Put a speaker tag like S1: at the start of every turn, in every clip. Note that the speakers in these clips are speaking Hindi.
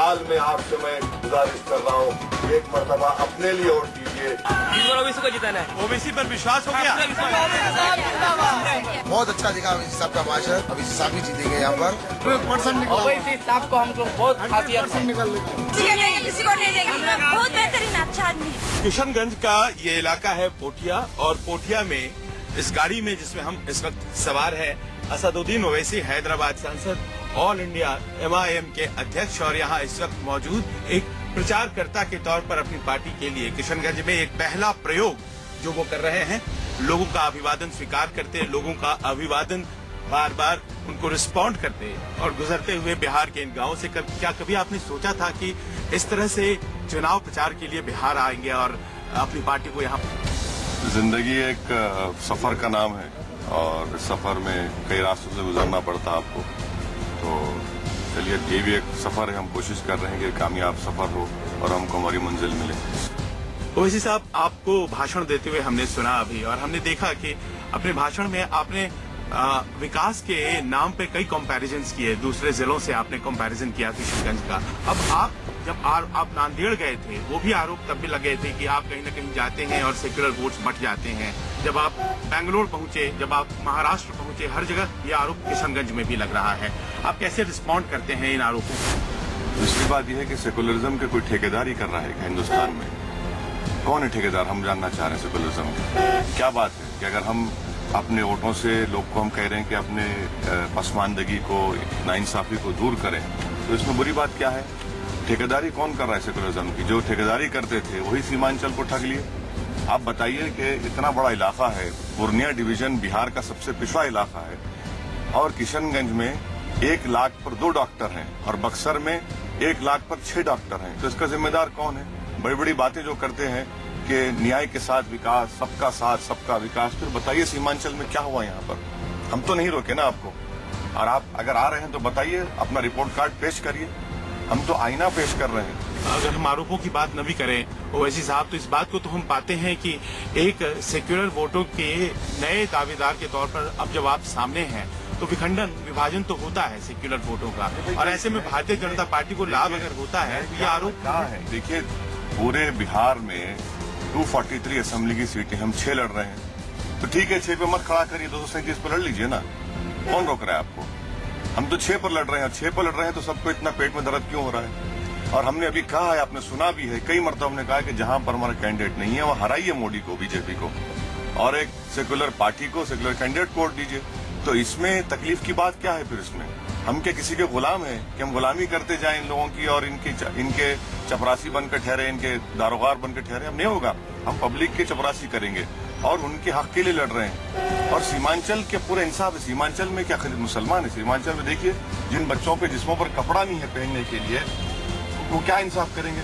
S1: हाल में आपसे मैं गुजारिश कर रहा हूँ, एक मरतबा अपने लिए वोट दीजिए।
S2: ओबीसी को जिताना है।
S3: ओबीसी पर विश्वास हो गया।
S4: बहुत अच्छा दिखा ओबीसी साहब का भाषण। ओबीसी साहब ही जीतेंगे यहाँ पर।
S2: ओबीसी साहब को हमको बहुत खासियत है।
S5: किसी को नहीं देंगे, बहुत बेहतरीन अच्छा आदमी।
S3: किशनगंज का ये इलाका है पोठिया, और पोठिया में इस गाड़ी में जिसमें हम इस वक्त सवार है असदुद्दीन ओवैसी, हैदराबाद सांसद, ऑल इंडिया MIM के अध्यक्ष, और यहाँ इस वक्त मौजूद एक प्रचारकर्ता के तौर पर अपनी पार्टी के लिए किशनगंज में एक पहला प्रयोग जो वो कर रहे हैं। लोगों का अभिवादन स्वीकार करते, लोगों का अभिवादन बार बार उनको रिस्पॉन्ड करते और गुजरते हुए बिहार के इन गांवों से क्या कभी आपने सोचा था कि इस तरह से चुनाव प्रचार के लिए बिहार आएंगे और अपनी पार्टी को यहाँ?
S1: जिंदगी एक सफर का नाम है और इस सफर में कई रास्तों से गुजरना पड़ता है आपको। तो चलिए, ये भी एक सफर है। हम कोशिश कर रहे हैं कि कामयाब सफर हो और हमको हमारी मंजिल मिले।
S3: ओवैसी साहब, आपको भाषण देते हुए हमने सुना अभी, और हमने देखा कि अपने भाषण में आपने विकास के नाम पे कई कंपैरिजन्स किए, दूसरे जिलों से आपने कंपैरिजन किया किशनगंज का। अब आप जब आप नांदेड़ गए थे, वो भी आरोप तब भी लगे थे कि आप कहीं न कहीं जाते हैं और सेक्युलर वोट्स बट जाते हैं। जब आप बेंगलोर पहुंचे, जब आप महाराष्ट्र पहुंचे, हर जगह ये आरोप किशनगंज में भी लग रहा है। आप कैसे रिस्पॉन्ड करते हैं इन आरोपों को?
S1: दूसरी बात यह है कि सेकुलरिज्म के कोई ठेकेदारी कर रहा है हिंदुस्तान में। कौन है ठेकेदार? हम जानना चाह रहे हैं सेकुलरिज्म के। क्या बात है कि अगर हम अपने वोटों से लोग को हम कह रहे हैं कि अपने पसमानदगी को, नाइंसाफी को दूर करें, तो इसमें बुरी बात क्या है? ठेकेदारी कौन कर रहा है सेकुलरिज्म की? जो ठेकेदारी करते थे वही सीमांचल को ठग लिए। आप बताइए कि इतना बड़ा इलाका है, पूर्णिया डिवीजन बिहार का सबसे पिछड़ा इलाका है, और किशनगंज में 1 लाख पर 2 डॉक्टर हैं और बक्सर में 1 लाख पर 6 डॉक्टर हैं। तो इसका जिम्मेदार कौन है? बड़ी बड़ी बातें जो करते हैं कि न्याय के साथ विकास, सबका साथ सबका विकास, फिर बताइए सीमांचल में क्या हुआ यहाँ पर? हम तो नहीं रोके ना आपको, और आप अगर आ रहे हैं तो बताइए, अपना रिपोर्ट कार्ड पेश करिए। हम तो आईना पेश कर रहे हैं।
S3: अगर हम आरोपों की बात न भी करें ओवैसी साहब, तो इस बात को तो हम पाते हैं कि एक सेक्युलर वोटों के नए दावेदार के तौर पर अब जब आप सामने हैं तो विखंडन, विभाजन तो होता है सेक्युलर वोटों का, और ऐसे में भारतीय जनता पार्टी को लाभ अगर होता है तो ये आरोप
S1: कहाँ है? देखिए, पूरे बिहार में 243 असेंबली की सीटें, हम 6 लड़ रहे हैं। तो ठीक है, 6 पे मत खड़ा करिए, 237 पे लड़ लीजिए ना। कौन रोक रहा है आपको? हम तो 6 पर लड़ रहे हैं, 6 पर लड़ रहे हैं तो सबको इतना पेट में दर्द क्यों हो रहा है? और हमने अभी कहा है, आपने सुना भी है, कई मरतबा हमने कहा कि जहां पर हमारा कैंडिडेट नहीं है वहां हराइए मोदी को, बीजेपी को, और एक सेकुलर पार्टी को, सेकुलर कैंडिडेट को वोट दीजिए। तो इसमें तकलीफ की बात क्या है? फिर इसमें हम क्या किसी के गुलाम हैं कि हम गुलामी करते जाएं इन लोगों की, और इनके चपरासी बनकर ठहरे, इनके दारोगार बनकर ठहरे? हम नहीं होगा। हम पब्लिक के चपरासी करेंगे और उनके हक के लिए लड़ रहे हैं। और सीमांचल के पूरे इंसाफ है। सीमांचल में क्या खाली मुसलमान है? सीमांचल में देखिए, जिन बच्चों पे जिस्मों पर कपड़ा नहीं है पहनने के लिए, वो क्या इंसाफ करेंगे?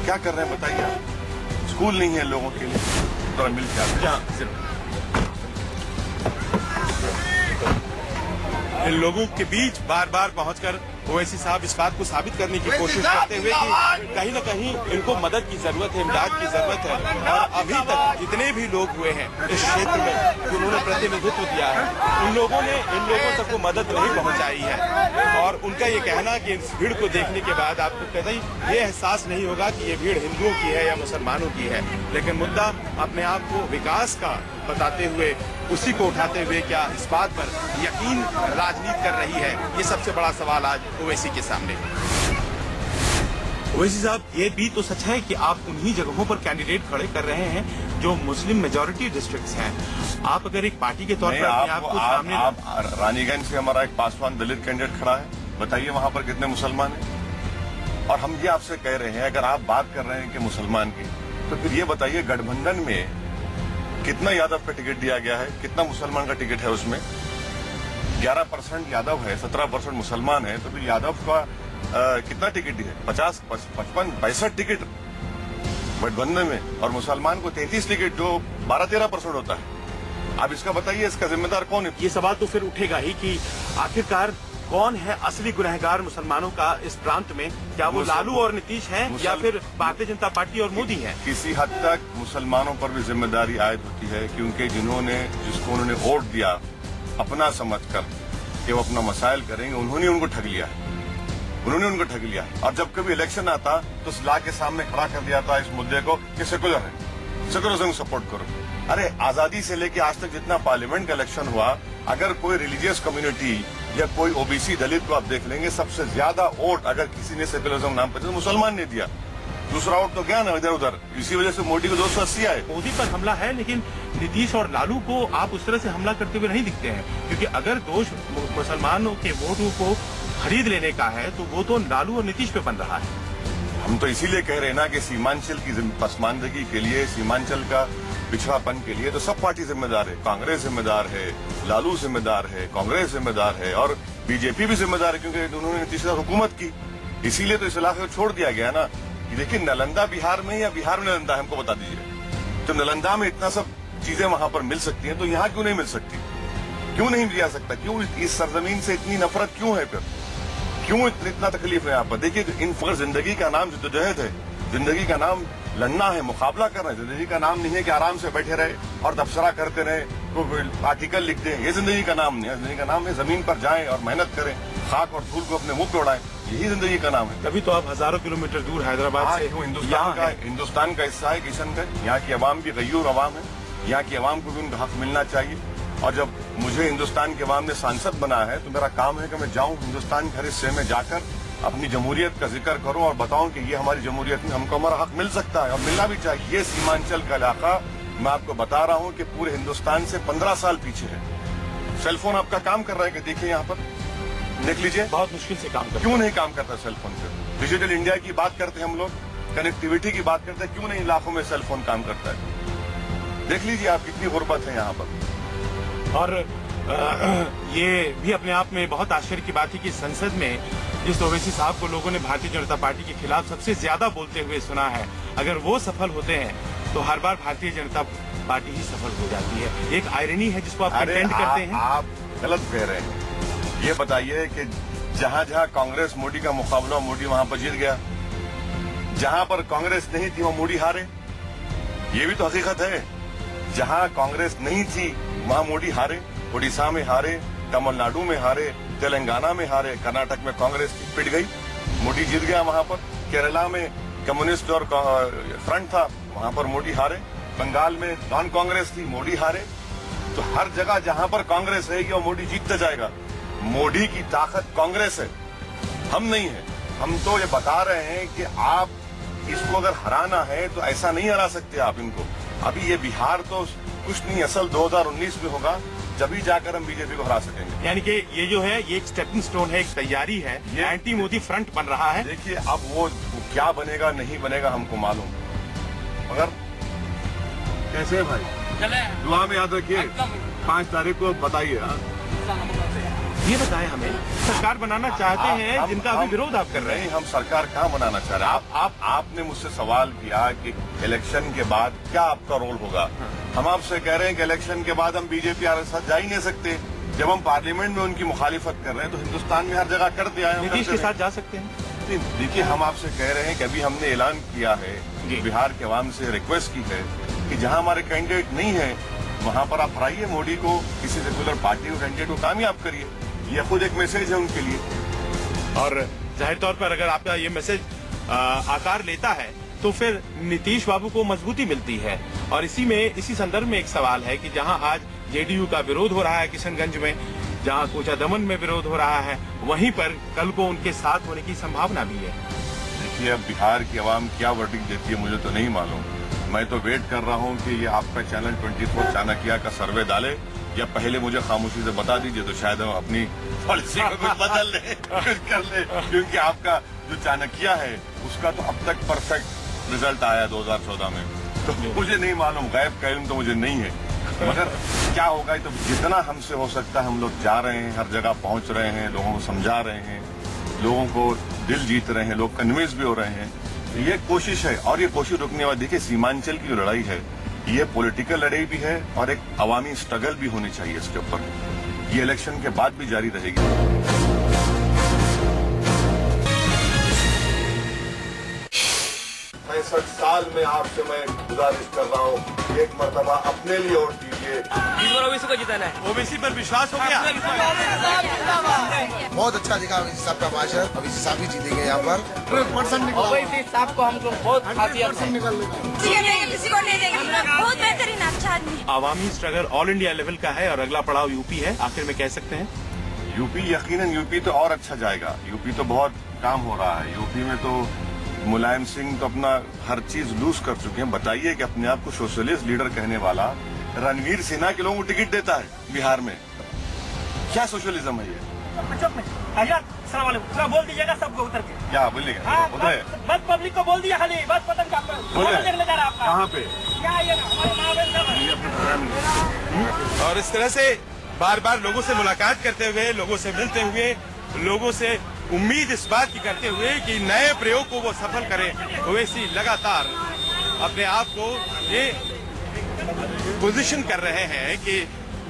S1: क्या कर रहे हैं बताइए आप? स्कूल नहीं है लोगों के लिए। तो मिल के
S3: इन लोगों के बीच बार बार पहुंचकर ओवैसी साहब इस बात को साबित करने की कोशिश करते हुए कि कहीं न कहीं इनको मदद की जरूरत है, इमदाद की जरूरत है, और अभी तक जितने भी लोग हुए हैं इस क्षेत्र में जिन्होंने प्रतिनिधित्व दिया है, उन लोगों ने इन लोगों तक को मदद नहीं पहुंचाई है। और उनका ये कहना कि इस भीड़ को देखने के बाद आपको कतई ये एहसास नहीं होगा कि ये भीड़ हिंदुओं की है या मुसलमानों की है, लेकिन मुद्दा अपने आप को विकास का बताते हुए, उसी को उठाते हुए क्या इस बात पर यकीन राजनीति कर रही है? ये सबसे बड़ा सवाल आज ओवैसी के सामने। ओवैसी साहब, ये भी तो सच है कि आप उन्हीं जगहों पर कैंडिडेट खड़े कर रहे हैं जो मुस्लिम मेजॉरिटी डिस्ट्रिक्ट्स हैं। आप अगर एक पार्टी के तौर पर अपने आप को सामने,
S1: आप रानीगंज से हमारा एक पासवान दलित कैंडिडेट खड़ा है, बताइए वहां पर कितने मुसलमान हैं? और हम ये आपसे कह रहे हैं, अगर आप बात कर रहे हैं कि मुसलमान की, तो फिर ये बताइए गठबंधन में कितना यादव का टिकट दिया गया है? कितना मुसलमान का टिकट है उसमें? 11% यादव है, 17% मुसलमान है, तो फिर यादव का कितना टिकट है? 50, 55, 62 टिकट गठबंधन में, और मुसलमान को 33 टिकट, जो 12-13% होता है। अब इसका बताइए, इसका जिम्मेदार कौन है?
S3: ये सवाल तो फिर उठेगा ही कि आखिरकार कौन है असली गुनहगार मुसलमानों का इस प्रांत में? क्या वो लालू और नीतीश हैं या फिर भारतीय जनता पार्टी और मोदी हैं?
S1: किसी हद तक मुसलमानों पर भी जिम्मेदारी आयद होती है, क्योंकि जिसको उन्होंने वोट दिया अपना समझकर कि वो अपना मसाइल करेंगे, उन्होंने उनको ठग लिया है। उन्होंने उनको ठग लिया। और जब कभी इलेक्शन आता तो ला के सामने खड़ा कर दिया था इस मुद्दे को कि सेकुलर है, सेकुलरिज्म सपोर्ट करो। अरे आजादी से लेके आज तक जितना पार्लियामेंट का इलेक्शन हुआ, अगर कोई रिलीजियस कम्युनिटी या कोई ओबीसी दलित को आप देख लेंगे, सबसे ज्यादा वोट अगर किसी ने सेकुलरिज्म नाम पर तो मुसलमान ने दिया, दूसरा वोट तो क्या ना इधर उधर। इसी वजह से मोदी को 280 आए।
S3: मोदी पर हमला है, लेकिन नीतीश और लालू को आप उस तरह से हमला करते हुए नहीं दिखते हैं, क्योंकि अगर दोष मुसलमानों के वोटों को खरीद लेने का है तो वो तो लालू और नीतीश पे बन रहा है।
S1: हम तो इसीलिए कह रहे हैं ना कि सीमांचल की पसमानदगी के लिए, सीमांचल का पिछड़ापन के लिए तो सब पार्टी जिम्मेदार है। कांग्रेस जिम्मेदार है, लालू जिम्मेदार है, कांग्रेस जिम्मेदार है और बीजेपी भी जिम्मेदार है, क्योंकि उन्होंने नीतीश के साथ हुकूमत की। इसीलिए तो इस इलाके को छोड़ दिया गया ना। देखिए नालंदा बिहार में या बिहार में नालंदा, हमको बता दीजिए। तो नालंदा में इतना सब चीजें वहां पर मिल सकती हैं, तो यहाँ क्यों नहीं मिल सकती? क्यों नहीं जा सकता? क्यों इस सरजमीन से इतनी नफरत क्यों है? फिर क्यों इतना तकलीफ है यहाँ पर? देखिए इन फकर जिंदगी का नाम जद्दोजहद है, जिंदगी का नाम लड़ना है, मुकाबला करना है। जिंदगी का नाम नहीं है कि आराम से बैठे रहे और तबसरा करते रहे, तो आर्टिकल लिख दें। ये जिंदगी का नाम नहीं है। जिंदगी का नाम है जमीन पर जाएं और मेहनत करें, खाक और धूल को अपने मुंह पे उड़ाएं। यही जिंदगी का नाम है।
S3: तभी तो आप हजारों किलोमीटर दूर हैदराबाद से
S1: हिंदुस्तान का हिस्सा है किशनगंज। यहाँ की आवाम भी गयूर आवाम है, यहाँ की आवाम को भी उनका हक मिलना चाहिए। और जब मुझे हिंदुस्तान के आवाम ने सांसद बना है तो मेरा काम है कि मैं जाऊं हिंदुस्तान के हर हिस्से में जाकर अपनी जमहूरियत का जिक्र करूं और बताऊं कि ये हमारी जमहूरियत में हमको हमारा हक मिल सकता है और मिलना भी चाहिए। ये सीमांचल का इलाका मैं आपको बता रहा हूं कि पूरे हिंदुस्तान से 15 साल पीछे है। सेलफोन आपका काम कर रहा है कि देखिए यहाँ पर देख लीजिए,
S3: बहुत मुश्किल से काम करता है।
S1: क्यों नहीं काम करता सेलफोन से? डिजिटल इंडिया की बात करते हैं हम लोग, कनेक्टिविटी की बात करते हैं, क्यों नहीं लाखों में सेलफोन काम करता है? देख लीजिए आप कितनी गुर्बत है यहाँ पर।
S3: और ये भी अपने आप में बहुत आश्चर्य की बात है कि संसद में जिस ओवैसी साहब को लोगों ने भारतीय जनता पार्टी के खिलाफ सबसे ज्यादा बोलते हुए सुना है, अगर वो सफल होते हैं तो हर बार भारतीय जनता पार्टी ही सफल हो जाती है। एक आयरनी है जिसको आप कंटेंट करते हैं।
S1: आप गलत कह रहे हैं। ये बताइए कि जहां जहां कांग्रेस मोदी का मुकाबला, मोदी वहां पर जीत गया। जहां पर कांग्रेस नहीं थी वहां मोदी हारे। ये भी तो हकीकत है। जहां कांग्रेस नहीं थी वहां मोदी हारे। उड़ीसा में हारे, तमिलनाडु में हारे, तेलंगाना में हारे, कर्नाटक में कांग्रेस पिट गई, मोदी जीत गया वहां पर। केरला में कम्युनिस्ट और फ्रंट था, वहां पर मोदी हारे। बंगाल में नॉन कांग्रेस थी, मोदी हारे। तो हर जगह जहां पर कांग्रेस रहेगी और मोदी जीतता जाएगा। मोदी की ताकत कांग्रेस है, हम नहीं है। हम तो ये बता रहे हैं कि आप इसको अगर हराना है तो ऐसा नहीं हरा सकते आप इनको। अभी ये बिहार तो कुछ नहीं, असल 2019 में होगा, जभी जाकर हम बीजेपी को हरा सकेंगे।
S3: यानी कि ये जो है ये एक स्टेपिंग स्टोन है, एक तैयारी है, ये एंटी मोदी फ्रंट बन रहा है।
S1: देखिए अब वो क्या बनेगा नहीं बनेगा हमको मालूम, मगर कैसे है भाई, दुआ में याद रखिए 5 तारीख को बताइए।
S3: ये बताएं हमें, सरकार बनाना चाहते हैं जिनका अभी विरोध आप कर रहे हैं।
S1: नहीं, हम सरकार कहाँ बनाना चाह रहे हैं? आपने मुझसे सवाल किया कि इलेक्शन के बाद क्या आपका रोल होगा। हम आपसे कह रहे हैं कि इलेक्शन के बाद हम बीजेपी के साथ जा ही नहीं सकते। जब हम पार्लियामेंट में उनकी मुखालिफत कर रहे हैं तो हिंदुस्तान में हर जगह करते आए।
S3: नीतीश के साथ जा सकते हैं।
S1: देखिए हम आपसे कह रहे हैं कि अभी हमने ऐलान किया है, बिहार के अवाम से रिक्वेस्ट की है कि जहाँ हमारे कैंडिडेट नहीं है वहाँ पर आप हराइए मोदी को, किसी सेकुलर पार्टी को कैंडिडेट को कामयाब करिए। यह खुद एक मैसेज है उनके लिए।
S3: और जाहिर तौर पर अगर आपका ये मैसेज आकार लेता है तो फिर नीतीश बाबू को मजबूती मिलती है। और इसी संदर्भ में एक सवाल है कि जहां आज जेडीयू का विरोध हो रहा है किशनगंज में, जहां कोचा दमन में विरोध हो रहा है, वहीं पर कल को उनके साथ होने की संभावना भी है।
S1: देखिए अब बिहार की आवाम क्या वर्डिक्ट देती है मुझे तो नहीं मालूम। मैं तो वेट कर रहा हूँ कि ये आपका चैनल 24 चाणक्य का सर्वे डाले या पहले मुझे खामोशी से बता दीजिए तो शायद हम अपनी पॉलिसी को कुछ बदल ले, कुछ कर ले। क्योंकि आपका जो चाणक्य है उसका तो अब तक परफेक्ट रिजल्ट आया 2014 में, तो मुझे नहीं मालूम, गैब का इल्म तो मुझे नहीं है। मगर क्या होगा तो जितना हमसे हो सकता है हम लोग जा रहे हैं, हर जगह पहुंच रहे हैं, लोगों को समझा रहे हैं, लोगों को दिल जीत रहे हैं, लोग कन्विंस भी हो रहे हैं। ये कोशिश है और ये कोशिश रुकने वाली। देखिए सीमांचल की जो लड़ाई है ये पॉलिटिकल लड़ाई भी है और एक अवामी स्ट्रगल भी होनी चाहिए इसके ऊपर। ये इलेक्शन के बाद भी जारी रहेगी। 65 साल में आपसे मैं गुजारिश कर रहा हूँ, एक मरतबा अपने लिए वोट दीजिए।
S2: इस बार ओबीसी को जिताना है।
S3: ओबीसी पर विश्वास हो गया।
S4: बहुत अच्छा दिखा अभिषेक साहब का भाषण। अभिषेक साहब ही जीतेंगे यहाँ पर।
S2: ओबीसी साहब को हम लोग बहुत खासियत है।
S5: किसी को नहीं देंगे, बहुत बेहतरीन अच्छा आदमी।
S3: Awami struggle all India level का है और अगला पड़ाव यूपी है, आखिर में कह सकते हैं।
S1: यूपी यकीनन यूपी तो और अच्छा जाएगा। यूपी तो बहुत काम हो रहा है। यूपी में तो मुलायम सिंह तो अपना हर चीज लूज कर चुके हैं। बताइए कि अपने आप को सोशलिस्ट लीडर कहने वाला रणवीर सिन्हा के लोगों को टिकट देता है बिहार में। क्या सोशलिज्म है ये?
S6: बोल दीजिएगा सबको उतर के।
S1: क्या बोलिएगा?
S6: हाँ,
S1: उधर
S6: बस पब्लिक को बोल दिया खाली, बस पतन का देखने जा रहा आपका।
S1: कहाँ पे?
S6: क्या आइएगा हमारे महावेल।
S3: और इस तरह से बार बार लोगों से मुलाकात करते हुए, लोगों से मिलते हुए, लोगों से उम्मीद इस बात की करते हुए कि नए प्रयोग को वो सफल करें, ओवैसी लगातार अपने आप को ये पोजीशन कर रहे हैं कि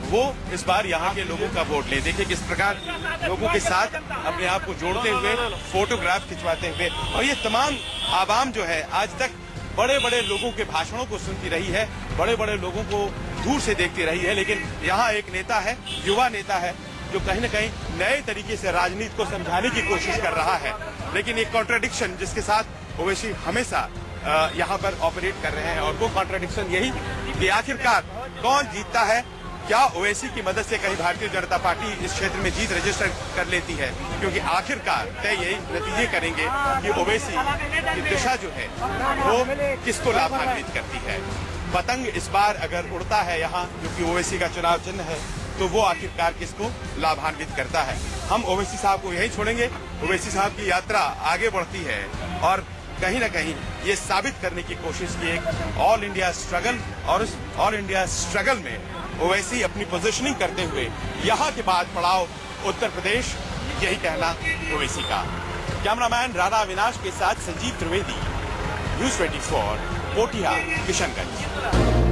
S3: वो इस बार यहाँ के लोगों का वोट ले। देखिए किस प्रकार लोगों के साथ अपने आप को जोड़ते हुए, फोटोग्राफ खिंचवाते हुए। और ये तमाम आवाम जो है आज तक बड़े बड़े लोगों के भाषणों को सुनती रही है, बड़े बड़े लोगों को दूर से देखती रही है, लेकिन यहाँ एक नेता है, युवा नेता है, जो कहीं न कहीं नए तरीके से राजनीति को समझाने की कोशिश कर रहा है। लेकिन एक कॉन्ट्रडिक्शन जिसके साथ ओवैसी हमेशा यहाँ पर ऑपरेट कर रहे हैं, और वो कॉन्ट्रडिक्शन यही कि आखिरकार कौन जीतता है। क्या ओवैसी की मदद से कहीं भारतीय जनता पार्टी इस क्षेत्र में जीत रजिस्टर कर लेती है? क्योंकि आखिरकार तय यही नतीजे करेंगे कि ओवैसी की दिशा जो है वो किसको लाभान्वित करती है। पतंग इस बार अगर उड़ता है यहाँ, जो कि ओवैसी का चुनाव चिन्ह है, तो वो आखिरकार किसको लाभान्वित करता है। हम ओवैसी साहब को यही छोड़ेंगे। ओवैसी साहब की यात्रा आगे बढ़ती है और कहीं न कहीं ये साबित करने की कोशिश की एक ऑल इंडिया स्ट्रगल, और उस ऑल इंडिया स्ट्रगल में ओवैसी अपनी पोजीशनिंग करते हुए यहाँ के बाद पड़ाव उत्तर प्रदेश, यही कहना ओवैसी का। कैमरामैन राणा अविनाश के साथ संजीव त्रिवेदी, न्यूज़ 24, पोटिया, किशनगंज।